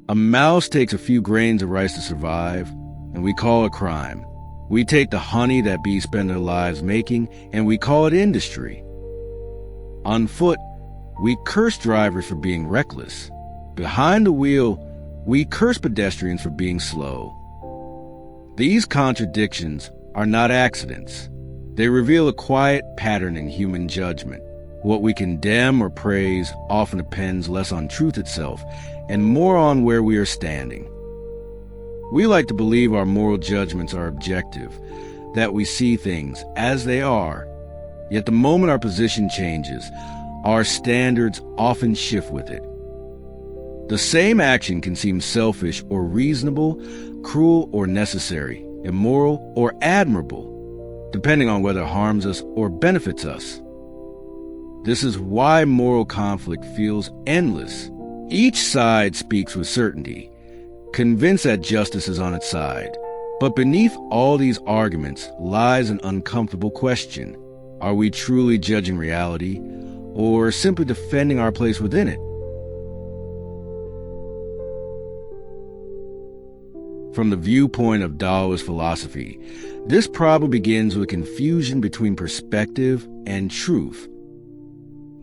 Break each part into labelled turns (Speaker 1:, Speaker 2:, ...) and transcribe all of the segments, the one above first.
Speaker 1: A mouse takes a few grains of rice to survive, and we call it crime. We take the honey that bees spend their lives making, and we call it industry. On foot, we curse drivers for being reckless. Behind the wheel, we curse pedestrians for being slow. These contradictions are not accidents. They reveal a quiet pattern in human judgment. What we condemn or praise often depends less on truth itself and more on where we are standing. We like to believe our moral judgments are objective, that we see things as they are. Yet the moment our position changes, our standards often shift with it. The same action can seem selfish or reasonable, cruel or necessary, immoral or admirable, depending on whether it harms us or benefits us. This is why moral conflict feels endless. Each side speaks with certainty, convinced that justice is on its side. But beneath all these arguments lies an uncomfortable question. Are we truly judging reality, or simply defending our place within it? From the viewpoint of Daoist philosophy, this problem begins with confusion between perspective and truth.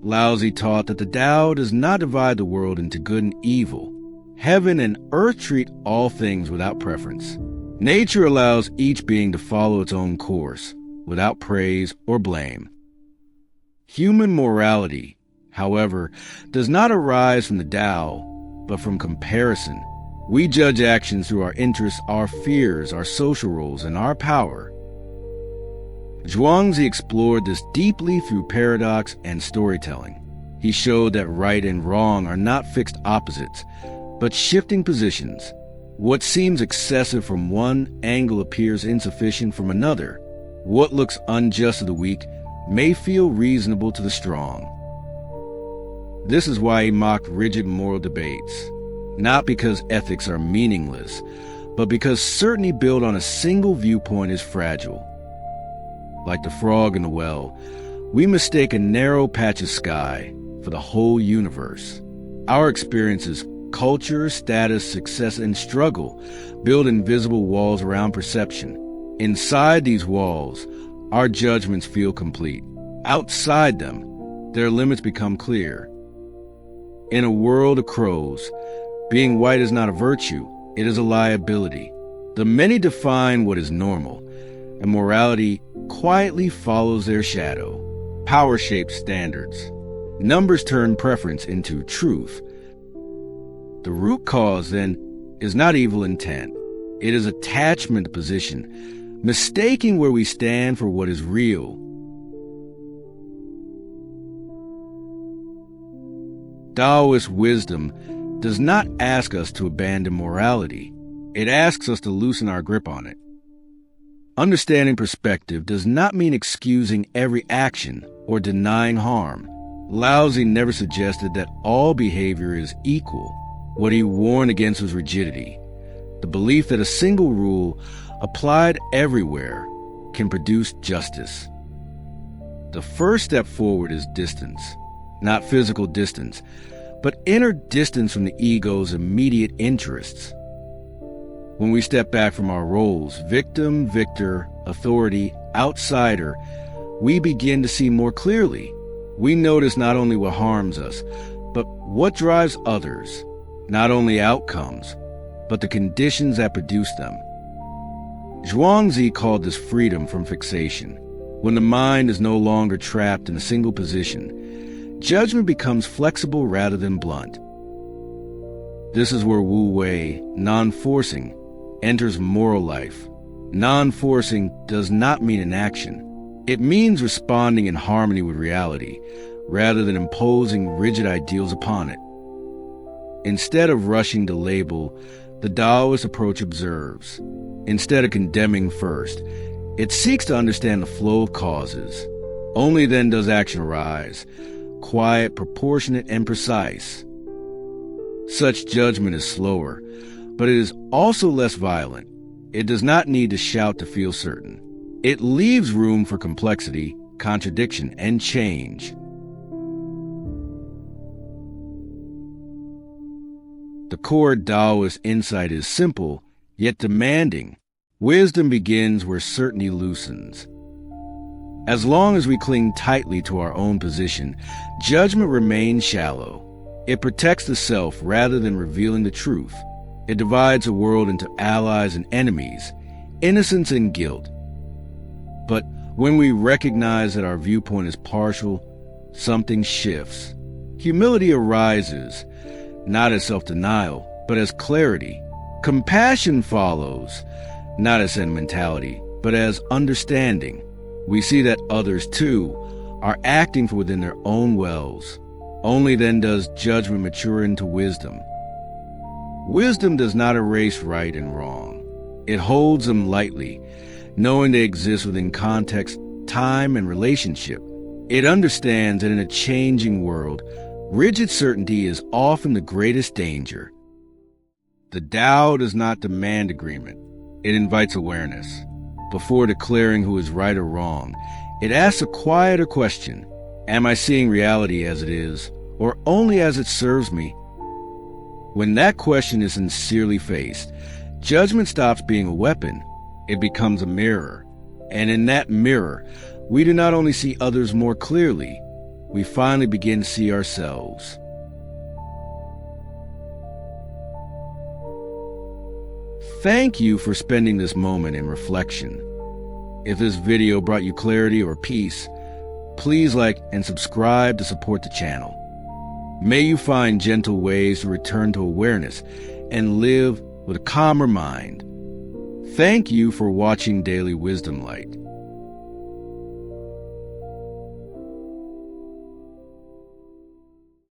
Speaker 1: Laozi taught that the Tao does not divide the world into good and evil. Heaven and earth treat all things without preference. Nature allows each being to follow its own course, without praise or blame. Human morality, however, does not arise from the Tao, but from comparison. We judge actions through our interests, our fears, our social roles, and our power. Zhuangzi explored this deeply through paradox and storytelling. He showed that right and wrong are not fixed opposites, but shifting positions. What seems excessive from one angle appears insufficient from another. What looks unjust to the weak may feel reasonable to the strong. This is why he mocked rigid moral debates, not because ethics are meaningless, but because certainty built on a single viewpoint is fragile. Like the frog in the well, we mistake a narrow patch of sky for the whole universe. Our experiences, culture, status, success, and struggle build invisible walls around perception. Inside these walls, our judgments feel complete. Outside them, their limits become clear. In a world of crows, being white is not a virtue, it is a liability. The many define what is normal, and morality quietly follows their shadow. Power shapes standards. Numbers turn preference into truth. The root cause, then, is not evil intent. It is attachment to position, mistaking where we stand for what is real. Daoist wisdom does not ask us to abandon morality. It asks us to loosen our grip on it. Understanding perspective does not mean excusing every action or denying harm. Laozi never suggested that all behavior is equal. What he warned against was rigidity, the belief that a single rule applied everywhere can produce justice. The first step forward is distance, not physical distance, but inner distance from the ego's immediate interests. When we step back from our roles, victim, victor, authority, outsider, we begin to see more clearly. We notice not only what harms us, but what drives others, not only outcomes, but the conditions that produce them. Zhuangzi called this freedom from fixation. When the mind is no longer trapped in a single position, judgment becomes flexible rather than blunt. This is where Wu Wei, non-forcing, enters moral life. Non-forcing does not mean inaction. It means responding in harmony with reality, rather than imposing rigid ideals upon it. Instead of rushing to label, the Daoist approach observes. Instead of condemning first, it seeks to understand the flow of causes. Only then does action arise, quiet, proportionate, and precise. Such judgment is slower, but it is also less violent. It does not need to shout to feel certain. It leaves room for complexity, contradiction, and change. The core Daoist insight is simple, yet demanding. Wisdom begins where certainty loosens. As long as we cling tightly to our own position, judgment remains shallow. It protects the self rather than revealing the truth. It divides a world into allies and enemies, innocence and guilt. But when we recognize that our viewpoint is partial, something shifts. Humility arises, not as self-denial, but as clarity. Compassion follows, not as sentimentality, but as understanding. We see that others, too, are acting from within their own wells. Only then does judgment mature into wisdom. Wisdom does not erase right and wrong. It holds them lightly, knowing they exist within context, time, and relationship. It understands that in a changing world, rigid certainty is often the greatest danger. The Tao does not demand agreement. It invites awareness. Before declaring who is right or wrong, it asks a quieter question. Am I seeing reality as it is, or only as it serves me? When that question is sincerely faced, judgment stops being a weapon. It becomes a mirror. And in that mirror, we do not only see others more clearly, we finally begin to see ourselves. Thank you for spending this moment in reflection. If this video brought you clarity or peace, please like and subscribe to support the channel. May you find gentle ways to return to awareness and live with a calmer mind. Thank you for watching Daily Wisdom Light.